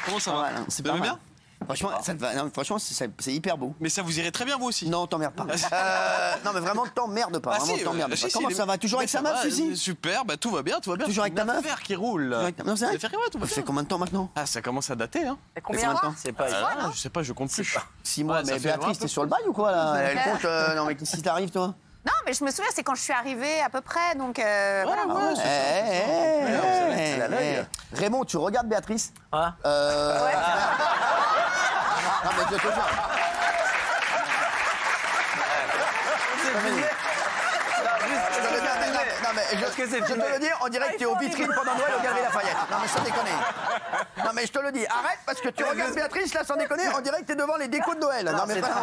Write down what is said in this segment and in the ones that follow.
Comment ça va? Voilà, c'est Vous pas allez mal. bien? Franchement, ça te va. Non, franchement, c'est hyper beau. Mais ça vous irait très bien, vous aussi. Non, t'emmerdes pas. Non, mais vraiment, t'emmerdes pas. Ah Vraiment, si, t'emmerdes si, pas. si, Comment ça va? Toujours avec sa meuf, celui-ci? Super, bah tout va bien, tout va bien. Toujours avec ta meuf? L'affaire qui roule. Non, c'est vrai? L'affaire, ouais, tout va Ça fait bien. combien de temps maintenant? Ah, ça commence à dater, hein. Combien de temps? C'est pas Je sais pas, je compte plus. 6 mois. Ouais, ça Mais fait un Béatrice, peu t'es sur le bail ou quoi, là? Elle clair. compte. Non, mais qu'est-ce qui t'arrive, toi? Non, mais je me souviens, c'est quand je suis arrivée à peu près, donc voilà. Ouais, c'est ça. Raymond, tu regardes Béatrice? Hein? Non, mais je te jure. Non, mais je te le dis, on dirait que t'es aux vitrines pendant Noël au Galeries Lafayette. Non, mais sans déconner. Non, mais je te le dis, arrête, parce que tu regardes Béatrice, là, sans déconner, on dirait que t'es devant les décos de Noël. Non, mais vraiment.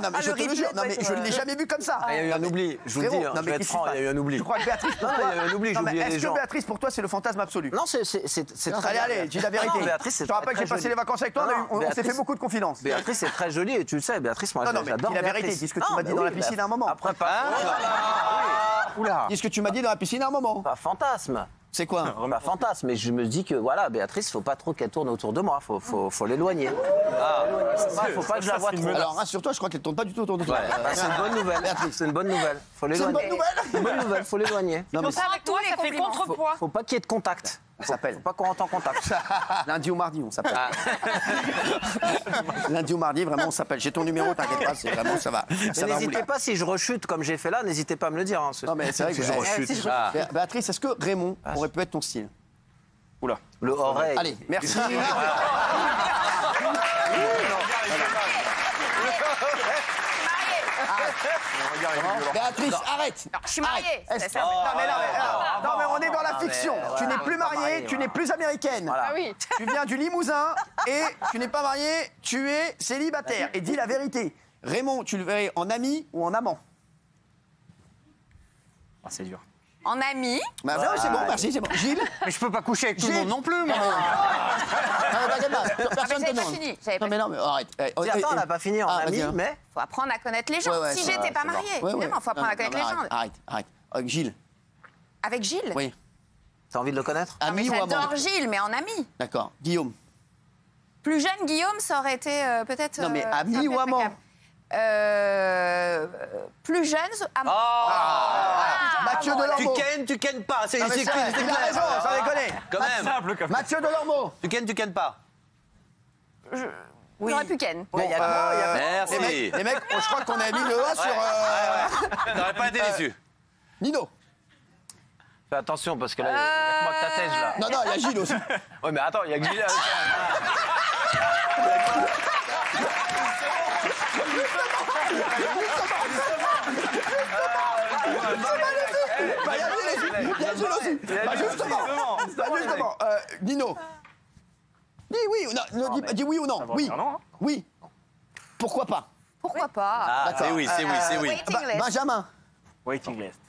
Non, mais je te le jure, non, mais je ne l'ai jamais vu comme ça. Il y a eu un oubli, je vous le dis, Frérot, hein, non, je mais vais être qu'est-ce franc, qui se il y a eu un oubli. Tu crois que Béatrice, pour Non, toi... il y a eu un oubli, j'ai Non, mais oublié les est-ce que gens. Béatrice, pour toi, c'est le fantasme absolu? Non, c'est très Allez, dis la vérité. Non, Béatrice, c'est Je te rappelle que très j'ai passé joli. les vacances avec toi, Non, on s'est Béatrice- fait beaucoup de confidences. Béatrice, c'est très joli et tu le sais, Béatrice, moi Non, non, mais j'adore dis la vérité, Béatrice. dis ce que tu Non, m'as dit bah dans la oui, piscine bah, à un moment. Après, pas Oula. Dis ce que tu m'as dit dans la piscine à un moment. pas fantasme. C'est quoi? Pas fantasme, mais je me dis que voilà, Béatrice, faut pas trop qu'elle tourne autour de moi, faut l'éloigner. Faut pas que je la vois trop. Alors rassure-toi, je crois qu'elle tourne pas du tout autour de toi. Bah, c'est une bonne nouvelle, c'est une bonne nouvelle. Faut C'est une l'éloigner. bonne nouvelle. C'est une bonne nouvelle, faut l'éloigner. Non, mais Ça, avec toi, ça fait contrepoids. Faut pas qu'il y ait de contact. ça s'appelle. Faut pas qu'on rentre en contact. Lundi ou mardi, on s'appelle. Lundi ou mardi, vraiment, on s'appelle. J'ai ton numéro, t'inquiète pas, c'est vraiment, ça va. Mais Ça va rouler. n'hésitez pas, si je rechute comme j'ai fait là, n'hésitez pas à me le dire. Hein, Non, mais c'est vrai que si je rechute. si je Béatrice, est-ce que Raymond aurait pu être ton style? Oula. Le oreille. Allez, merci. Béatrice, arrête. Je suis mariée. Est-ce- ça- Non, mais non, mais, non, mais on est dans la non, fiction. mais Tu n'es voilà, plus on est pas mariée, mariés, tu n'es voilà. plus américaine. Voilà. Ah oui. Tu viens du Limousin et tu n'es pas mariée, tu es célibataire. Et dis la vérité. Raymond, tu le verrais en ami ou en amant? Ah, c'est dur. En ami. Bah, non, c'est bon, merci, c'est bon. Gilles? Mais je peux pas coucher avec tout le Gilles. monde non plus, moi. Ah, t'inquiète pas, Ah, mais personne te j'avais pas demande. fini. J'avais Non, pas mais non, mais arrête. Dis, attends, on n'a pas fini en Ah, ami, vas-y, hein. mais... Faut apprendre à connaître les gens. Ouais, ouais, Si c'est j'étais vrai, pas c'est mariée, Ouais, ouais. évidemment, faut apprendre à Non, connaître non, les gens. arrête. Gilles, Avec Gilles. oui. T'as envie de le connaître? Non, mais Ami ou amant? j'adore Gilles, mais en ami. D'accord. Guillaume. Plus jeune Guillaume, ça aurait été peut-être. Non, mais ça ami aurait ou pu être amant? impeccable. Plus jeune, amant. Mathieu Delormeau. Tu kennes pas, c'est Non, mais c'est vrai, il a raison, sans déconner. Quand même. Mathieu Delormeau. Tu kennes pas. J'aurais pu Ken. Ouais, y a quoi, y a- Merci. Les mecs, je crois qu'on a mis le A sur T'aurais pas été déçu. Nino. Fais attention, parce que là, y a que moi que ta tège, là. Non, il y a Gilles aussi. Ouais, mais attends, il y a que Gilles. Bah, il y a Gilles aussi. Bah, justement. Nino. Dis oui ou non. Dis oui ou non. Oui. Oui. Pourquoi pas? Pourquoi pas? Ah, D'accord. c'est oui, c'est oui, c'est oui. Waiting list. Benjamin. Waiting list.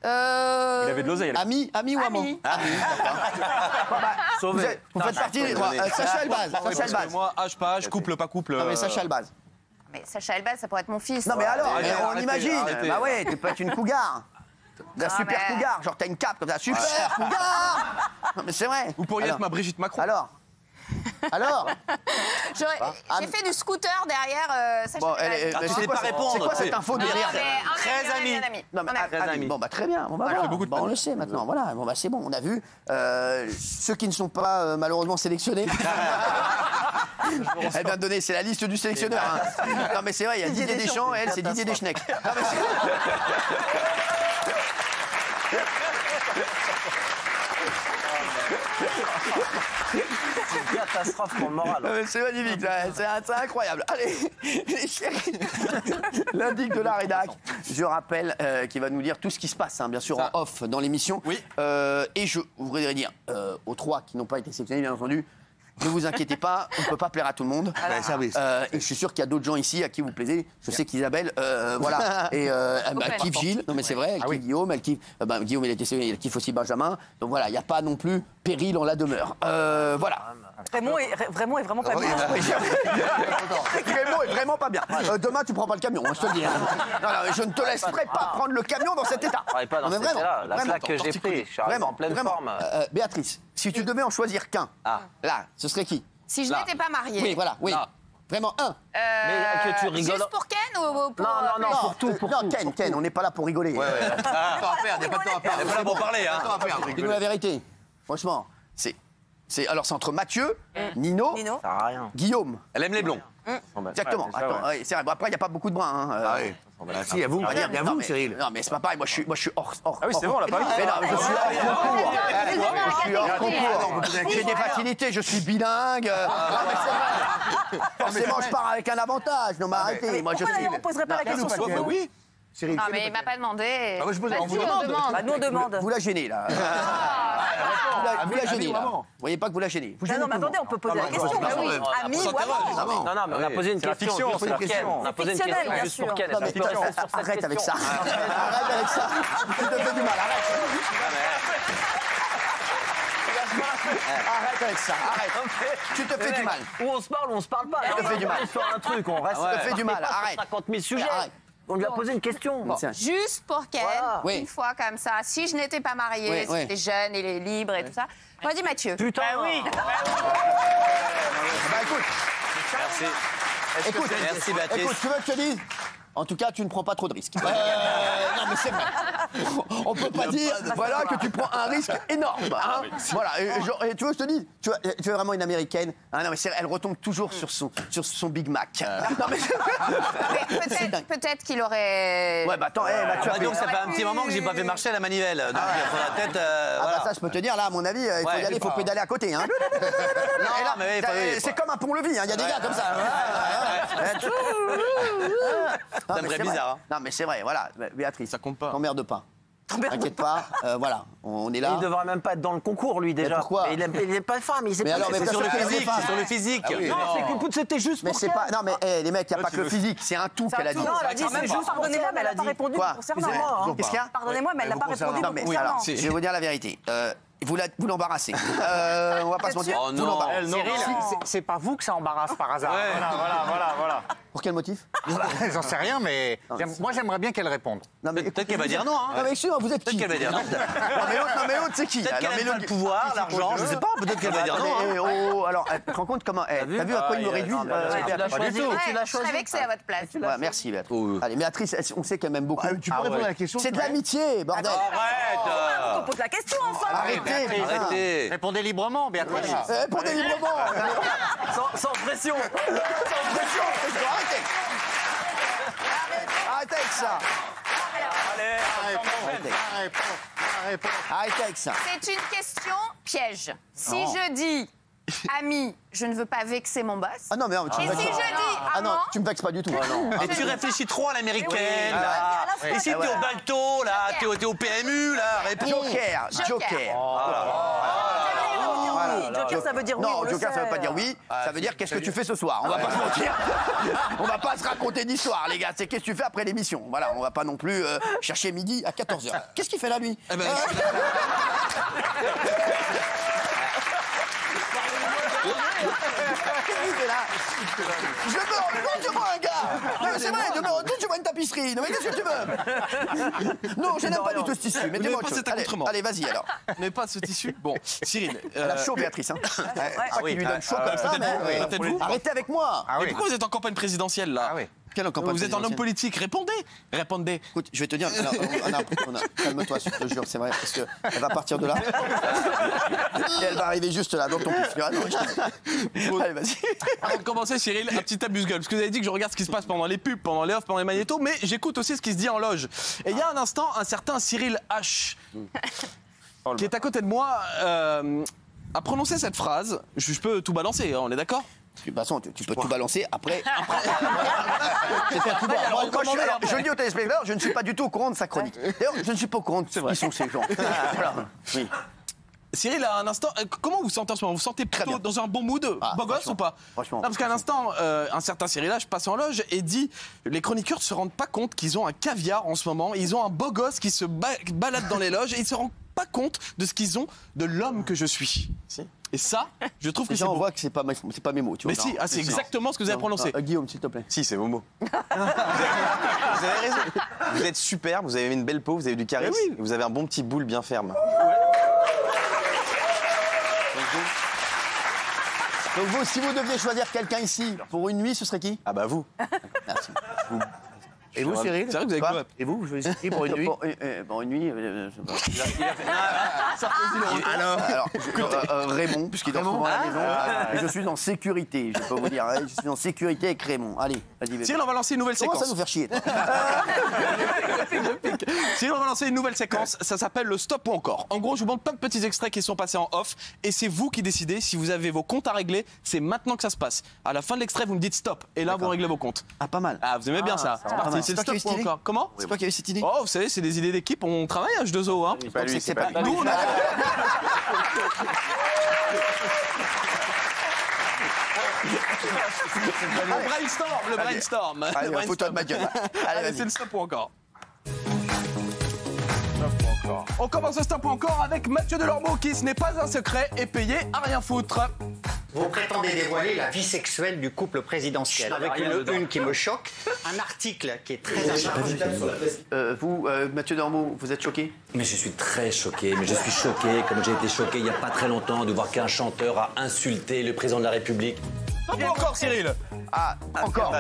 Il avait de l'oseille. Ami ou amant? Ami. Sauvé. Vous faites partie des trois. Sacha Elbaz. Oui, parce que moi, âge pas âge, couple pas couple. Non, mais Sacha Elbaz. Mais Sacha Elbaz, ça pourrait être mon fils. Non, mais alors, Arrêtez, on arrêtez, imagine. arrêtez. Bah ouais, tu peux être une cougar. La Ah, super mais- cougar. Genre, t'as une cape comme ça. Super cougar. Non, mais c'est vrai. Vous pourriez Alors. être ma Brigitte Macron. Alors J'ai fait du scooter derrière Sacha Bon, Elbaz. c'est sais quoi pas répondre. C'est quoi cette info Non, derrière? mais un Très ami, ami. un ami. Non, mais Un ami. ah, amis. bon, bah très bien. Bon, bah, voilà. beaucoup de Bon, on peine. le sait maintenant. Voilà. Bon, bah c'est bon. On a vu. Ceux qui ne sont pas malheureusement sélectionnés. Elle vient de donner. C'est la liste du sélectionneur. Hein. Non, mais c'est vrai. Il y a Didier Deschamps et elle, c'est Didier Deschneck. Non, mais Catastrophe pour le moral. non, mais c'est magnifique. C'est incroyable. Allez, les chéris. L'indic de la rédac. Je rappelle qu'il va nous dire tout ce qui se passe, hein, bien sûr, Ça. en off dans l'émission. Oui. Et je voudrais dire aux trois qui n'ont pas été sélectionnés, bien entendu, ne vous inquiétez pas, on ne peut pas plaire à tout le monde. Et je suis sûr qu'il y a d'autres gens ici à qui vous plaisez. Je sais qu'Isabelle, voilà. Et elle kiffe Gilles. Non, mais c'est vrai, elle kiffe Guillaume. Elle kiffe, Guillaume, il kiffe aussi Benjamin. Donc voilà, il n'y a pas non plus péril en la demeure. Voilà. Raymond est vraiment pas bien. Raymond est vraiment pas bien. Demain, tu prends pas le camion, je te le dis. Non, je ne te laisserai pas prendre le camion dans cet état. Pas dans Non, cet mais état-là. La vraiment, claque que j'ai prise, je suis arrivé en pleine forme. Béatrice, si tu devais en choisir qu'un, là, ce serait qui? Si je n'étais pas mariée. Oui, voilà, oui. Là. Vraiment un. Mais que tu rigoles. Juste pour Ken ou pour... Non, pour tout. Non, Ken, on n'est pas là pour rigoler. Pas de temps à perdre, y a pas de temps à perdre. On est pas là pour parler, hein. Dis-nous la vérité. Franchement, alors c'est entre Mathieu, Nino, Ça sert à rien. Guillaume. Elle aime les blonds. Exactement. Ouais, c'est ça, Attends, ouais, c'est vrai. Bon, après, il n'y a pas beaucoup de bruns. Hein. Si, il y a vous, Cyril. Non, mais c'est pas pareil. Moi, je suis hors. Ah oui, c'est bon, on l'a pas vu. Mais non, je suis hors concours. Je suis hors concours. J'ai des facilités, je suis bilingue. Non, mais c'est vrai. Forcément, je pars avec un avantage. Non, mais arrêtez. Moi, je Pourquoi suis. d'ailleurs on poserait pas la question sur vous? Oui. Cyril. Non, mais il m'a pas demandé. Ah, moi, je pose- on vous Vas-y, demande. Bah, nous on demande. Vous la gênez, là. Vous la gênez, là. Vous voyez pas que vous la gênez. Vous gênez Non, mais tout le attendez, monde. on peut poser la question. Bah oui, ami ou amant. Non, mais on a posé une C'est la question. fiction, juste c'est la pour Ken. question. On a posé une Fictionnel, question bien juste pour sûr. Ken. Non, mais arrête avec ça. Arrête avec ça. Tu te fais du mal, arrête. Arrête avec ça, arrête. Tu te fais du mal. Ou on se parle ou on se parle pas. te fais du mal. Sur un truc, on reste. te fais du mal, pas sur arrête. 50 000 sujets. Arrête. On lui a posé une question. Tiens. Juste pour Ken, Voilà. Oui. une fois comme ça. Si je n'étais pas mariée, Oui, si oui. j'étais jeune et libre et tout ça, j'aurais dit Mathieu. Putain, oui. Bah écoute, Merci. écoute, Merci, Béatrice. écoute, tu veux que je te dise? En tout cas, tu ne prends pas trop de risques. Non, mais c'est vrai. On peut pas dire, voilà, que tu prends un risque énorme. Hein. Voilà. Et tu veux que je te dise? Tu es vraiment une américaine. Ah non, mais elle retombe toujours sur son Big Mac. Non, mais Mais peut-être qu'il aurait. ouais, bah attends, Mathieu. Bah, donc, ça fait un petit moment que j'ai pas fait marcher à la manivelle. Donc, il faudra peut-être. Ah Voilà. bah ça, je peux te dire, là, à mon avis, il faut y aller, il faut pédaler à côté. Hein. Et là, mais oui, c'est comme un pont-levis, hein, il y a des gars comme ça. Non, Ça me mais ferait c'est bizarre, vrai. Non, mais c'est vrai, voilà, Béatrice. Ça compte pas. T'emmerde pas. T'inquiète pas, voilà, on est là. Il devrait même pas être dans le concours, lui, déjà. pourquoi Mais il est pas femme, il sait Mais pas. alors, mais C'est sur le parce que physique, c'est c'est sur le physique. Non, c'était juste Mais pour c'est Ken. pas. Non, mais les mecs, il n'y a pas que le physique, c'est un tout qu'elle a dit. Non, elle a dit c'est juste pardonnez-moi, mais elle n'a pas répondu Quoi concernant. Qu'est-ce qu'il y a Pardonnez-moi, mais elle n'a pas répondu Non, mais concernant. alors, je vais vous dire la vérité. Vous l'embarrassez. On va pas se mentir. Oh Vous non. l'embarrassez. Cyril, C'est pas vous que ça embarrasse par hasard. Ouais. Voilà. Pour quel motif? J'en sais rien, mais moi j'aimerais bien qu'elle réponde. Non, mais Peut-être qu'elle va dire non. Hein. Non, mais excusez-moi, vous êtes qui? Peut-être qu'elle va dire non. Non, mais l'autre, c'est qui? Peut-être là? qu'elle Non, n'a mais pas le pouvoir, l'argent, je sais pas. Peut-être qu'elle va dire non. Mais, oh, alors, tu te rends compte comment. T'as vu à quoi il me réduit? Tu l'as choisi. Ouais, Tu l'as je choisi. savais que c'est à votre place. Ouais, merci, Béatrice. Oh. Allez, Béatrice, on sait qu'elle m'aime beaucoup. Tu peux répondre à la question? C'est de l'amitié, bordel. On Arrête. pose la question ensemble. Arrêtez, putain. Arrêtez. Répondez librement, Béatrice. Répondez librement. Sans pression. Arrêtez. Arrêtez avec ça. Arrêtez avec ça. C'est une question piège. Si je dis ami, je ne veux pas vexer mon boss. Ah non, mais tu Et me si je vexes. dis Ah non, amant, tu me vexes pas du tout. Et tu réfléchis trop à l'américaine, là. Ici, t'es au Balto, là. T'es au PMU, là. Réponds. Joker. Joker, ça veut dire oui. on Non, le Joker, ça sait. veut pas dire oui. Ça veut dire qu'est-ce que tu fais ce soir. On va pas se mentir. On va pas se raconter d'histoire, les gars. C'est qu'est-ce que tu fais après l'émission. Voilà, on va pas non plus chercher midi à 14h. Qu'est-ce qu'il fait là, lui? Eh ben, Qu'est-ce qu'il fait là? Je me retourne, tu vois un gars. Non, mais c'est vrai, je me retourne, tu vois une tapisserie. Non, mais qu'est-ce que tu veux? Non, je n'aime pas du tout ce tissu. Mettez-moi n'aimez autre pas chose. cet Allez, accoutrement. allez, vas-y alors. mais pas ce tissu. Bon, Cyril. Elle a chaud, Béatrice. Hein. Pas oui. qu'il lui donne chaud comme ça, mais peut-être vous. arrêtez avec moi. Ah Mais oui. pourquoi vous êtes en campagne présidentielle, là? Ah oui. Quelle campagne Vous êtes un homme présidentielle? politique. Répondez. Écoute, je vais te dire, calme-toi, je te jure, c'est vrai, parce qu'elle va partir de là. Et elle va arriver juste là, dans ton pif. Allez, vas-y. Avant de commencer, Cyril, un petit abuse-gueule. Parce que vous avez dit que je regarde ce qui se passe pendant les pubs, pendant les offs, pendant les magnétos, mais j'écoute aussi ce qui se dit en loge. Et il y a un instant, un certain Cyril H, qui est à côté de moi, a prononcé cette phrase. Je peux tout balancer, hein, on est d'accord? De toute façon, tu peux tout balancer après. C'est toi tout bas. Moi, je le dis aux téléspectateurs, je ne suis pas du tout au courant de sa chronique. D'ailleurs, je ne suis pas au courant de qui sont ces gens. Voilà. Oui. Cyril, à un instant, comment vous vous sentez en ce moment? Vous vous sentez plutôt bien. dans un bon mood, beau gosse franchement, ou pas? franchement. Non, parce qu'à l'instant, un certain Cyril H passe en loge et dit les chroniqueurs ne se rendent pas compte qu'ils ont un caviar en ce moment. Ils ont un beau gosse qui se balade dans les loges et ils se rendent pas compte de ce qu'ils ont de l'homme que je suis. Et ça, je trouve que c'est Déjà, on beau. voit que c'est pas mes mots. Tu vois. Mais si, c'est exactement ce que vous avez prononcé. Guillaume, s'il te plaît. Si, c'est Momo. Vous avez raison. Vous êtes super, vous avez une belle peau, vous avez du charisme, oui. et vous avez un bon petit boule bien ferme. Donc vous, si vous deviez choisir quelqu'un ici pour une nuit, ce serait qui? Ah bah vous. Merci. Et vous, Cyril? C'est vrai que vous avez Quoi quoi? Et vous choisissez qui pour une nuit? Pour une nuit, je sais pas. Alors, Raymond, puisqu'il dort souvent à la maison. Et je suis en sécurité, je peux vous dire. Hein, je suis en sécurité avec Raymond. Allez, vas-y. Cyril, on va lancer une nouvelle Comment ça séquence. nous faire chier? Cyril, on va lancer une nouvelle séquence. Ça s'appelle le stop ou encore. En gros, je vous montre plein de petits extraits qui sont passés en off. Et c'est vous qui décidez si vous avez vos comptes à régler. C'est maintenant que ça se passe. À la fin de l'extrait, vous me dites stop. Et là, vous réglez vos comptes. Ah, pas mal. Ah, vous aimez bien ça. C'est parti. C'est le toi qui as eu stop ou cette idée encore. Comment? C'est toi qui as eu cette idée? Oh, vous savez, c'est des idées d'équipe. On travaille à H2O. Hein. Pas lui, c'est pas lui. Nous, on a... Le brainstorm. Allez, Le fous-toi de brainstorm. ma gueule. Allez, Allez, c'est vas-y. le stop ou encore. On commence le stop ou encore avec Mathieu Delormeau qui, ce n'est pas un secret, est payé à rien foutre. Vous prétendez dévoiler la vie sexuelle du couple présidentiel avec une qui me choque, un article qui est très insultant. Vous, Mathieu Dormeau, vous êtes choqué? Mais je suis très choqué, mais je suis choqué, comme j'ai été choqué il n'y a pas très longtemps, de voir qu'un chanteur a insulté le président de la République. Stop ou encore, Cyril? Ah, encore.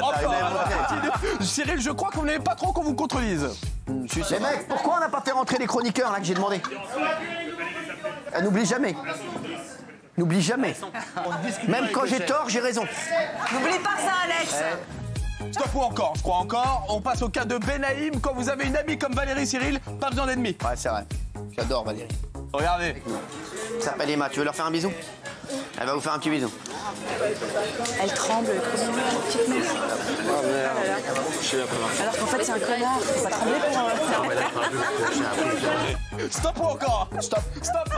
Cyril, je crois que vous n'aimez pas trop qu'on vous contredise. Les mecs, pourquoi on n'a pas fait rentrer les chroniqueurs là que j'ai demandé? N'oublie jamais. N'oublie jamais. Même quand j'ai tort, j'ai raison. N'oublie pas ça, Alex. Stop ou encore? Je crois encore. On passe au cas de Benaïm. Quand vous avez une amie comme Valérie Cyril, pas besoin d'ennemis. Ouais, c'est vrai. J'adore Valérie. Regardez. Ça s'appelle Emma, tu veux leur faire un bisou? Elle va vous faire un petit bisou. Elle tremble, comme une petite mère. Alors qu'en fait, c'est un connard. Faut pas trembler pour... Stop ou encore? Stop. Stop.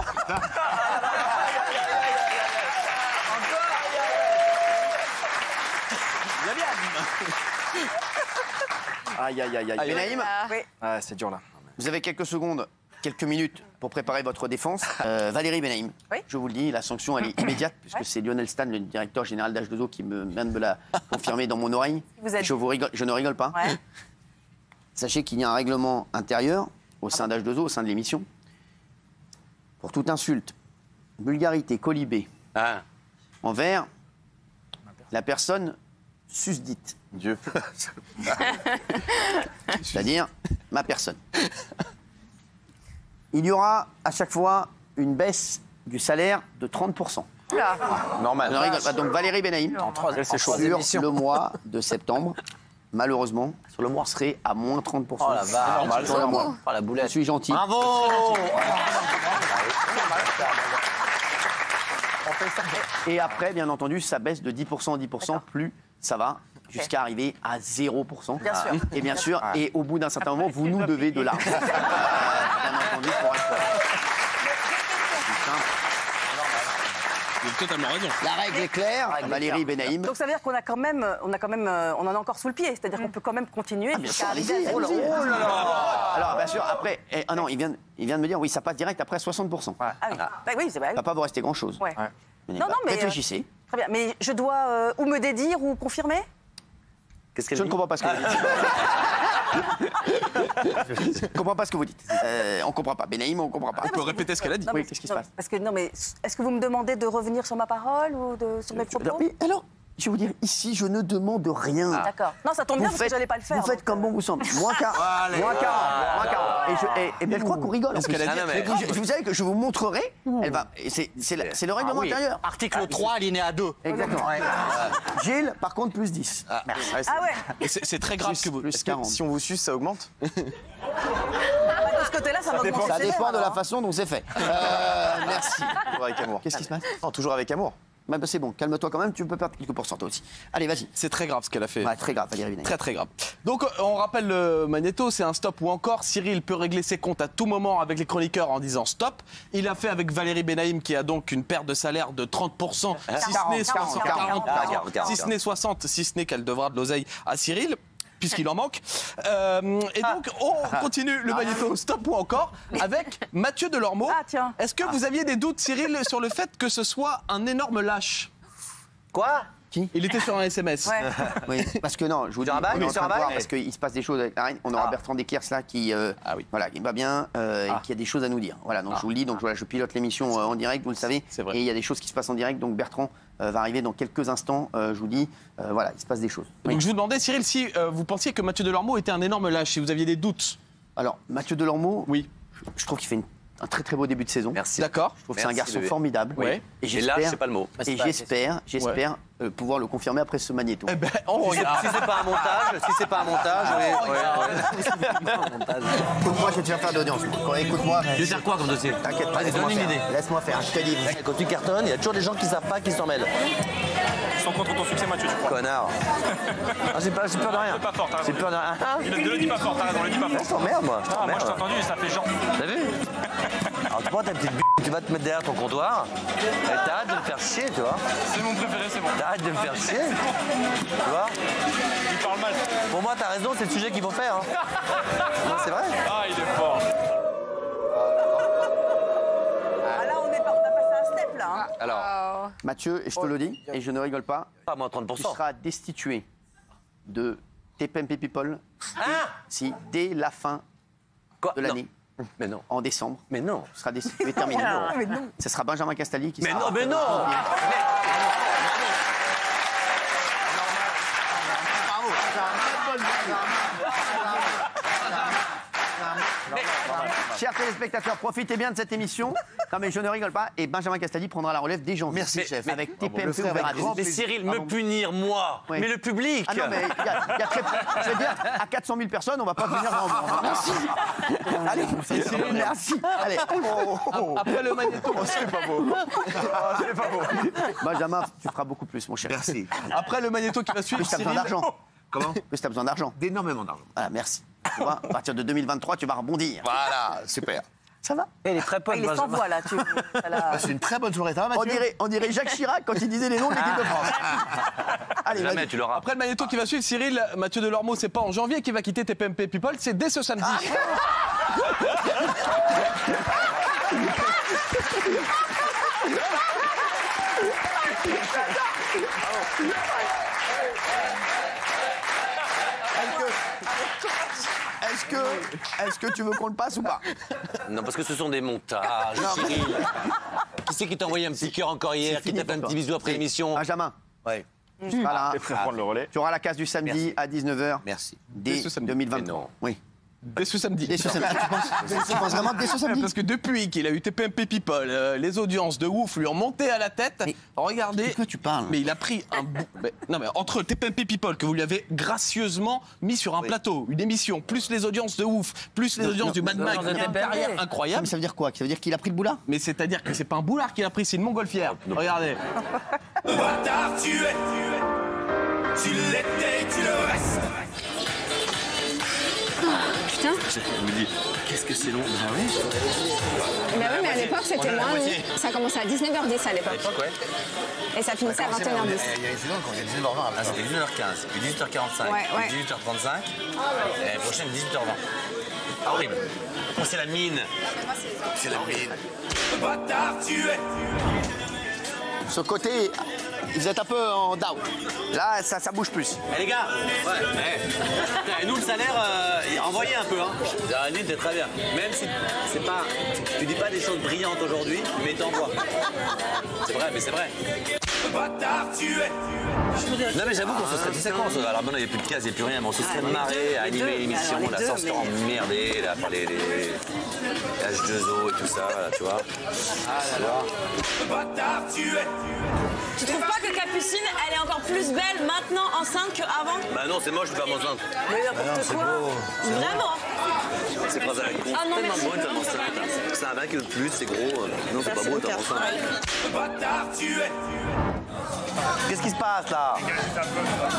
Aïe, aïe, aïe, aïe. Benaïm, Ah, c'est dur là. vous avez quelques secondes, quelques minutes pour préparer votre défense. Valérie Benaïm, Oui. je vous le dis, la sanction elle est immédiate puisque c'est Lionel Stan, le directeur général d'H2O, qui vient de me la confirmer dans mon oreille. Vous êtes- Je ne rigole pas. Ouais. Sachez qu'il y a un règlement intérieur au sein d'H2O, au sein de l'émission, pour toute insulte, vulgarité, colibé envers la personne susdite, Dieu. c'est-à-dire ma personne. Il y aura à chaque fois une baisse du salaire de 30%. Normal. Je ne rigole pas. Donc Valérie Benaïm, sur le mois de septembre, malheureusement, sur le mois, serait à moins 30%. Oh la vache. Normal, sur le mois. Oh la Je boulette. suis gentil. Bravo. Et après, bien entendu, ça baisse de 10% en 10%, plus ça va, jusqu'à arriver à 0%. Bien sûr. Et bien sûr, et au bout d'un certain moment, vous nous devez de l'argent. Bien entendu, pour être... Vous avez totalement raison. La règle est claire, Valérie Benaïm. Donc ça veut dire qu'on a quand même, on en a encore sous le pied. C'est-à-dire qu'on peut quand même continuer Bien sûr, jusqu'à arriver à allez-y, 0. allez-y. Alors, bien sûr, après... Ah non, il vient de me dire, oui, ça passe direct après 60%. Ah oui, bah oui, c'est vrai. Ça va pas vous rester grand-chose. Ouais. Mais Non, non, mais, réfléchissez. Très bien. Mais je dois ou me dédire ou confirmer? Qu'est-ce qu'elle Je ne dit? comprends pas ce que vous dites. Je ne comprends pas ce que vous dites. On comprend pas. Benaïm, on comprend pas. On peut répéter ce qu'elle a dit. Non, mais- Oui, qu'est-ce qui se non, passe? Parce que non, mais est-ce que vous me demandez de revenir sur ma parole ou sur mes propos? Mais alors, je vais vous dire, ici, je ne demande rien. D'accord. Non, ça tombe bien parce que j'allais pas le faire. Vous faites donc, comme bon vous semble. Moins 40. Moins 40. Moins 40. Et mais elle croit qu'on rigole. En plus. qu'elle a dit- Mais vous savez que je vous montrerai. Elle va. C'est le règlement intérieur. Article 3, alinéa 2. Exactement. Gilles, par contre, plus 10. Ah ouais. Et c'est très grave ce que vous. Plus Est-ce que 40. si on vous suce, ça augmente? Bah, de ce côté-là, ça va augmenter Ça sévère, dépend de la alors. façon dont c'est fait. Merci. Toujours avec amour. Qu'est-ce qui se passe? Non, toujours avec amour. Bah, c'est bon, calme-toi quand même, tu peux perdre quelques pourcents toi aussi. Allez, vas-y. C'est très grave ce qu'elle a fait. Ouais, très grave, Valérie Benaïm. Très très grave. Donc on rappelle le magnéto, c'est un stop ou encore. Cyril peut régler ses comptes à tout moment avec les chroniqueurs en disant stop. Il a fait avec Valérie Benaïm qui a donc une perte de salaire de 30%, si ce n'est 40, 40, 40, 40, si ce n'est 60, si ce n'est qu'elle devra de l'oseille à Cyril. puisqu'il en manque. Et donc, on continue le magnéto stop ou encore avec Mathieu Delormeau. Ah, tiens. Est-ce que vous aviez des doutes, Cyril, sur le fait que ce soit un énorme lâche? Quoi? Il était sur un SMS. Ouais. Oui, parce que non, je vous dis, Sur un bail, on est en sur train un de voir, bail. parce qu'il se passe des choses avec la reine. On aura Bertrand Desquiers là qui, voilà, qui va bien et qui a des choses à nous dire. Voilà, donc je vous le dis, donc voilà, je pilote l'émission en direct, vous le savez. C'est vrai. Et il y a des choses qui se passent en direct, donc Bertrand va arriver dans quelques instants. Je vous dis, voilà, il se passe des choses. Oui. Donc je vous demandais, Cyril, si vous pensiez que Mathieu Delormeau était un énorme lâche, si vous aviez des doutes. Alors, Mathieu Delormeau, Oui. je trouve qu'il fait un très très beau début de saison. Merci. D'accord. Je trouve que c'est un Merci, garçon bébé. formidable. Ouais. Et Et là, c'est pas le mot. Et j'espère pouvoir le confirmer après ce magnéto. Eh ben, on Si regarde. c'est pas un montage, si c'est pas un montage, Écoute-moi, je vais te faire d'audience. Écoute-moi. Tu veux faire quoi comme dossier? T'inquiète pas, Vas-y, donne une idée. Laisse-moi faire, je te dis. Quand tu cartonnes, il y a toujours des gens qui savent pas qui s'en mêlent. Ils sont contre ton succès, Mathieu, tu crois? Connard. Ah, j'ai peur de rien. Pas fort, t'as raison. J'ai peur de rien. Ah, Ne le dis pas fort, t'as raison, le dis pas fort. je t'emmerde, moi. Ah, moi je t'ai entendu et ça fait genre. T'as vu? Alors tu prends ta petite tu vas te mettre derrière ton comptoir et t'arrêtes de me faire chier, tu vois. C'est mon préféré, c'est bon. T'arrêtes de me faire chier. Tu vois? Il parle mal. Pour moi, t'as raison, c'est le sujet qu'il faut faire. Hein. Non, c'est vrai. Ah, il est fort. Ah, là, on a passé un step, là. Hein. Alors, Mathieu, et je te le dis, et je ne rigole pas, pas moins tu 30%. seras destitué de TPMP People si dès la fin Quoi? de l'année, Mais non. en décembre, Mais non. tu seras destitué, terminé. Ce sera Benjamin Castaldi qui Mais sera... non, mais non. Chers téléspectateurs, profitez bien de cette émission. Non mais je ne rigole pas. Et Benjamin Castaldi prendra la relève dès janvier. Merci, chef. Avec TPMP, Le on frère verra avec des- grand plaisir. Mais Cyril, me punir, moi. Oui. Mais le public. Ah non, mais il y a très... Je veux dire, à 400 000 personnes, on va pas venir dans le... Merci. Allez, Cyril, merci. Allez. Après le magnéto. C'est pas beau. C'est pas beau. Benjamin, tu feras beaucoup plus, mon cher. Merci. Après le magnéto qui va suivre, Plus t'as besoin Cyril. d'argent. Comment Plus t'as besoin d'argent. D'énormément d'argent. Voilà, merci. Tu vois, à partir de 2023, tu vas rebondir. Voilà, super. Ça va? Il est très pote, Il est sans voix, là. C'est une très bonne soirée. Ça va, Mathieu On dirait Jacques Chirac quand il disait les noms de l'équipe de France. Allez, Jamais vas-y. tu l'auras. Après le magnéto qui va suivre, Cyril, Mathieu Delormeau, c'est pas en janvier qu'il va quitter TPMP People, c'est dès ce samedi. Est-ce que tu veux qu'on le passe ou pas? Non, parce que ce sont des montages, Cyril. Qui c'est qui t'a envoyé un petit cœur encore hier, qui t'a fait un petit bisou après l'émission? Benjamin, Ouais. tu seras là. Prendre le relais. Tu auras la case du samedi à 19h. Merci. Dès ce samedi. 2023. Mais non. Oui. Dès ce samedi. Dès ce samedi. Tu penses vraiment dès ce samedi? Parce que depuis qu'il a eu TPMP People, les audiences de ouf lui ont monté à la tête. Mais Regardez. de quoi tu parles? Mais il a pris un bout. Non, mais entre TPMP People, que vous lui avez gracieusement mis sur un plateau, une émission, plus les audiences de ouf, plus les audiences du Mad Max, non, une non, carrière Non, incroyable. mais ça veut dire quoi? Ça veut dire qu'il a pris le boulard? Mais c'est-à-dire que c'est pas un boulard qu'il a pris, c'est une montgolfière. Regardez. Bâtard, tu es. Tu l'étais, tu le restes. Putain. Je me dis, qu'est-ce que c'est long? Ah oui? Bah oui, mais à l'époque, c'était moins. Ça commençait à 19h10 à l'époque. Et ça finissait à 21h10. Il y a une saison quand il y a 19h20. Ah, c'était 19h15, puis 18h45, Ouais, ouais. puis 18h35, et l'année prochaine 18h20. Ah, horrible. Oh, c'est la mine. C'est la mine. Bâtard, tu es. Ce côté, vous êtes un peu en down. Là, ça bouge plus. Eh les gars, putain, et nous le salaire, envoyez un peu, hein. Aline, t'es très bien. Même si c'est pas, tu dis pas des choses brillantes aujourd'hui, mais t'envoies. C'est vrai, mais c'est vrai. Bâtard, tu es. Non mais j'avoue qu'on se serait dit ça quand alors maintenant il n'y a plus de cases, il n'y a plus rien, mais on se serait marré à animer l'émission, alors les là, deux, sans se faire emmerder, là, par les H2O et tout ça, là, tu vois. Tu vois. Bâtard, tu es. Tu trouves pas que Capucine, elle est encore plus belle maintenant enceinte qu'avant? Bah non, c'est moche, je suis pas enceinte. Mais n'importe quoi. Vraiment? C'est pas ça la con. Ah non, Tellement merci. beau, tellement enceinte. C'est un 20 kilos de plus, c'est gros. Non, c'est pas beau, t'es enceinte. Bâtard, tu es. Qu'est-ce qui se passe là?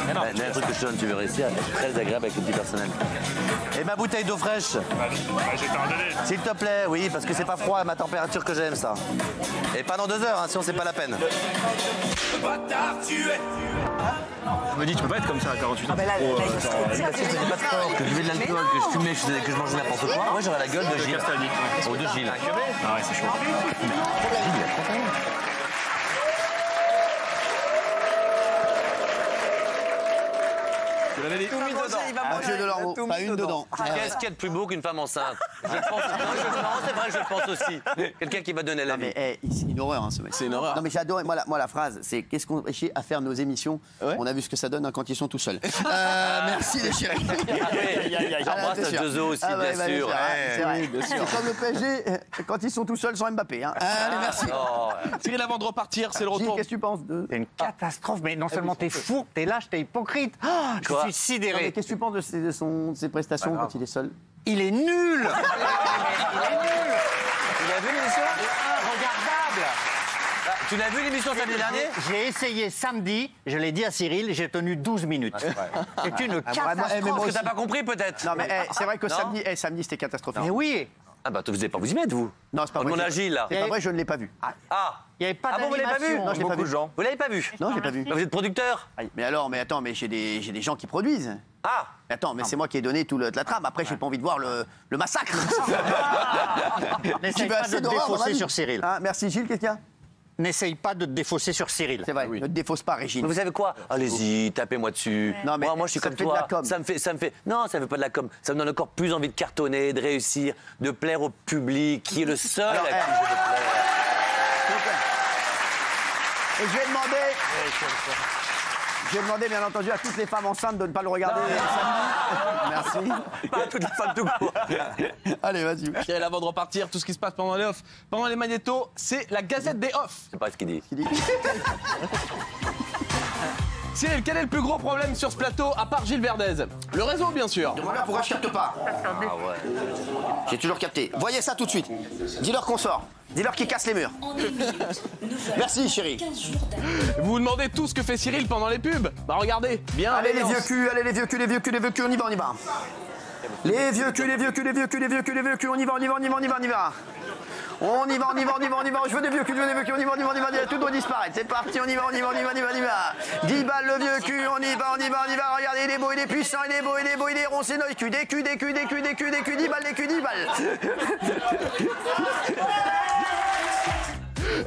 Le dernier truc que je te donne, tu veux réussir, être très agréable avec le petit personnel. Et ma bouteille d'eau fraîche? J'ai fait un délai. S'il te plaît, oui, parce que c'est pas froid à ma température que j'aime ça. Et pas dans 2 heures, hein, sinon c'est pas la peine. Bâtard, tu es. Je me dis, tu peux pas être comme ça à 48 ans. Ah, ben là, Trop, là, genre, il Parce que je faisais pas de sport, que je buvais de l'alcool, que je fumais, que je mangeais n'importe quoi. Moi, j'aurais la gueule de Gilles. Oh, de Gilles. Ah ouais, c'est chaud. Tu l'avais dit. Tout mis dedans. Jeu de l'ormeau, pas une dedans. Qu'est-ce qu'il y a de plus beau qu'une femme enceinte? Je le pense. Non, c'est vrai que je le pense aussi. Quelqu'un qui va donner la Non, vie. mais c'est une horreur, hein, ce mec. C'est une horreur. Non, mais j'ai adoré. Moi, la phrase, c'est qu'est-ce qu'on réfléchit à faire nos émissions. On a vu ce que ça donne quand ils sont tout seuls. Merci, les chéris. J'embrasse t'es sûr. Deux os aussi, Ah ouais, bien sûr. C'est vrai. C'est comme le PSG quand ils sont tout seuls sans Mbappé. Hein. Allez, merci. Cyril, avant de repartir, c'est le Gilles, retour. qu'est-ce que tu penses de... C'est une catastrophe, mais non seulement t'es fou, t'es lâche, t'es hypocrite. Ah, je Quoi suis Non, mais sidéré. qu'est-ce que tu penses de ses prestations quand il est seul? Il est nul. Il est nul. Tu l'as vu l'émission? Regardable. Tu l'as vu l'émission samedi dernier? J'ai essayé samedi, je l'ai dit à Cyril, j'ai tenu 12 minutes. C'est une catastrophe. Parce que t'as pas compris peut-être. Non, mais c'est vrai que Non. samedi, c'était catastrophique. Mais oui. Ah bah vous n'allez pas vous y mettre vous. Non, c'est pas vrai. Mon agile là. C'est pas vrai, je ne l'ai pas vu. Ah. Il n'y avait pas Ah bon, vous l'avez pas vu? Non, je l'ai pas vu. Vous l'avez pas vu? Non, je l'ai pas vu. Bah, vous êtes producteur? Mais alors, mais attends, mais j'ai des gens qui produisent. Ah. Mais attends, mais c'est moi qui ai donné tout la trame. Après, j'ai pas envie de voir le massacre. N'essaye veux pas assez de te d'horreur dans ma défausser vie. sur Cyril. Ah, merci Gilles, qu'est-ce qu'il y a? N'essaye pas de te défausser sur Cyril. C'est vrai, ne te défausse pas, Régine. Mais vous savez quoi? Allez-y, tapez-moi dessus. Non, mais moi je suis ça comme fait de toi. la com. Ça me fait. Non, ça fait pas de la com. Ça me donne encore plus envie de cartonner, de réussir, de plaire au public, qui est le seul Alors, à qui je veux plaire. Et je vais demander, bien entendu, à toutes les femmes enceintes de ne pas le regarder samedi. Merci. Pas à toutes les femmes tout court. Allez, vas-y. Cyril, avant de repartir, tout ce qui se passe pendant les off, pendant les magnétos, c'est la Gazette des off. C'est pas ce qu'il dit. Cyril, quel est le plus gros problème sur ce plateau, à part Gilles Verdez? Le réseau, bien sûr. Demande-leur pourquoi je capte pas. J'ai toujours capté. Voyez ça tout de suite. Dis-leur qu'on sort. Dis-leur qu'ils cassent les murs. Merci, chérie. Vous vous demandez tout ce que fait Cyril pendant les pubs? Bah regardez, bien. Allez, les vieux culs, allez, les vieux culs, les vieux culs, les vieux culs, on y va, on y va. Les vieux culs, les vieux culs, les vieux culs, les vieux culs, les vieux culs, on y va, on y va, on y va, on y va, on y va. On y va, on y va, on y va, on y va. Je veux des vieux culs, je veux des vieux culs, on y va, on y va, on y va. Tout doit disparaître. C'est parti, on y va, on y va, on y va, on y va, on y va. 10 balles le vieux cul, on y va, on y va, on y va. Regardez, il est beau, il est puissant, il est beau, il est beau, il est rond, c'est nos culs, des culs, des culs, des culs, des culs, des culs, 10 balles, des culs, 10 balles.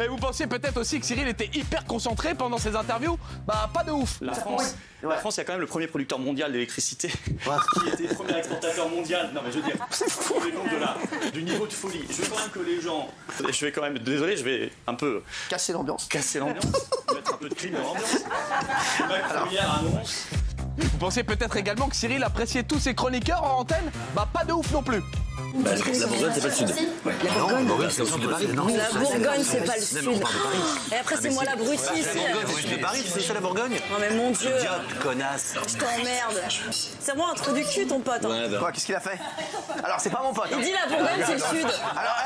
Et vous pensiez peut-être aussi que Cyril était hyper concentré pendant ses interviews? Bah pas de ouf. La France, il y a quand même le premier producteur mondial d'électricité, qui était le premier exportateur mondial. Non mais je veux dire, vous rendez compte du niveau de folie. Je veux quand même que les gens, désolé, je vais un peu casser l'ambiance, mettre un peu de clim dans l'ambiance. Ma première annonce. Vous pensiez peut-être également que Cyril appréciait tous ses chroniqueurs en antenne? Bah pas de ouf non plus. Bah, la Bourgogne, c'est pas le sud. La Bourgogne, c'est le sud de Paris. La Bourgogne, c'est pas le sud. Et après, c'est moi la brute ici. La Bourgogne, c'est le sud de Paris, c'est ça la Bourgogne? Non mais mon Dieu. Connasse. Je t'emmerde. C'est vraiment un trou du cul ton pote. Hein. Quoi, qu'est-ce qu'il a fait? Alors, c'est pas mon pote. Il dit la Bourgogne, c'est le sud. Alors,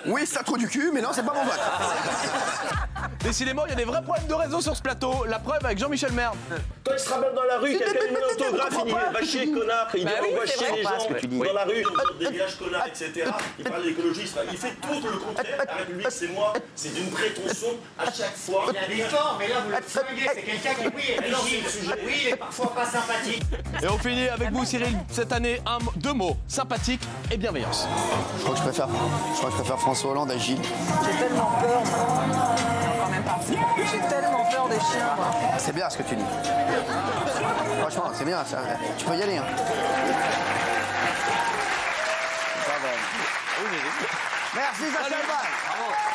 oui, c'est un trou du cul, mais non, c'est pas mon pote. Décidément, il y a des vrais problèmes de réseau sur ce plateau. La preuve avec Jean-Michel Merde. Quand il se ramène dans la rue, quelqu'un lui met l'autographe, il dit va chier, connard. Il dit on va chier les gens dans la rue, dégage, connard, etc. Il parle d'écologie, il fait tout le contraire. La République, c'est moi, c'est d'une prétention à chaque fois. Il y a des efforts, mais là vous le flinguez. C'est quelqu'un qui, oui, est rigide. Oui, il est parfois pas sympathique. Et on finit avec vous, Cyril, cette année, deux mots, sympathique et bienveillance. Je crois que je préfère François Hollande à Gilles. J'ai tellement peur, moi. Quand même pas. J'ai tellement peur des chiens, moi. C'est bien ce que tu dis. Franchement, c'est bien, ça. Tu peux y aller, hein. Merci, Sacha Bravo.